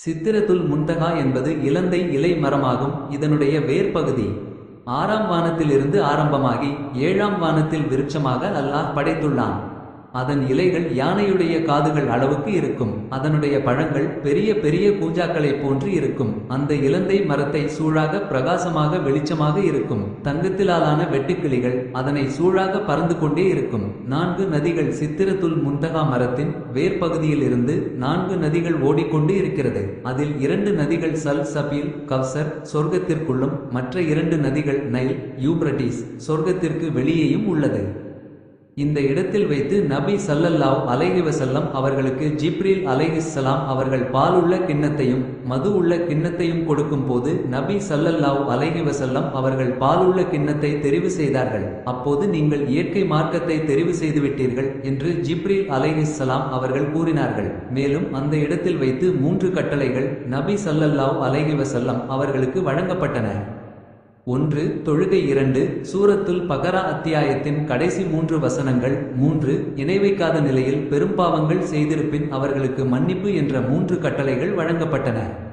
சித்திரத்துல் முன்தகா என்பது இலந்தை இலை மரமாகும். இதனுடைய வேர் பகுதி ஆறாம் வானத்திலிருந்து ஆரம்பமாகி 7ஆம் வானத்தில் விருட்சமாக அல்லாஹ் படைத்துள்ளான். அதன் இலைகள் யானையுடைய காதுகள் அளவுக்கு இருக்கும். அதனுடைய பழங்கள் பெரிய பெரிய கூஜாக்களைப் போன்று இருக்கும். அந்த இலந்தை மரத்தை சூழாக பிரகாசமாக வெளிச்சமாக இருக்கும். தங்கத்திலாலான வெட்டுக்கிளிகள் அதனை சூழாக பறந்து கொண்டே இருக்கும். 4 நதிகள் சித்திரத்துல் முன்தகா மரத்தின் வேர்பகுதியிலிருந்து 4 நதிகள் ஓடிக்கொண்டு இருக்கிறது. அதில் 2 நதிகள் சல் சபீல் கவ்சர் சொர்க்கத்திற்குள்ளும், மற்ற 2 நதிகள் நைல் யூப்ரட்டிஸ் சொர்க்கத்திற்கு வெளியேயும் உள்ளது. இந்த இடத்தில் வைத்து நபி ஸல்லல்லாஹு அலைஹி வஸல்லம் அவர்களுக்கு ஜிப்ரீல் அலைஹிஸ்ஸலாம் அவர்கள் பாலுள்ள கிண்ணத்தையும் மது உள்ள கிண்ணத்தையும் கொடுக்கும் போது நபி ஸல்லல்லாஹு அலைஹி வஸல்லம் அவர்கள் பாலுள்ள கிண்ணத்தை தெரிவு செய்தார்கள். அப்போது நீங்கள் இயற்கை மார்க்கத்தை தெரிவு செய்துவிட்டீர்கள் என்று ஜிப்ரீல் அலைஹிஸ்ஸலாம் அவர்கள் கூறினார்கள். மேலும் அந்த இடத்தில் வைத்து 3 கட்டளைகள் நபி ஸல்லல்லாஹு அலைஹி வஸல்லம் அவர்களுக்கு வழங்கப்பட்டன. 1. தொழுகை. 2. சூரத்துல் பகரா அத்தியாயத்தின் கடைசி 3 வசனங்கள். 3. இணைவைக்காத நிலையில் பெரும்பாவங்கள் செய்திருப்பின் அவர்களுக்கு மன்னிப்பு என்ற 3 கட்டளைகள் வழங்கப்பட்டன.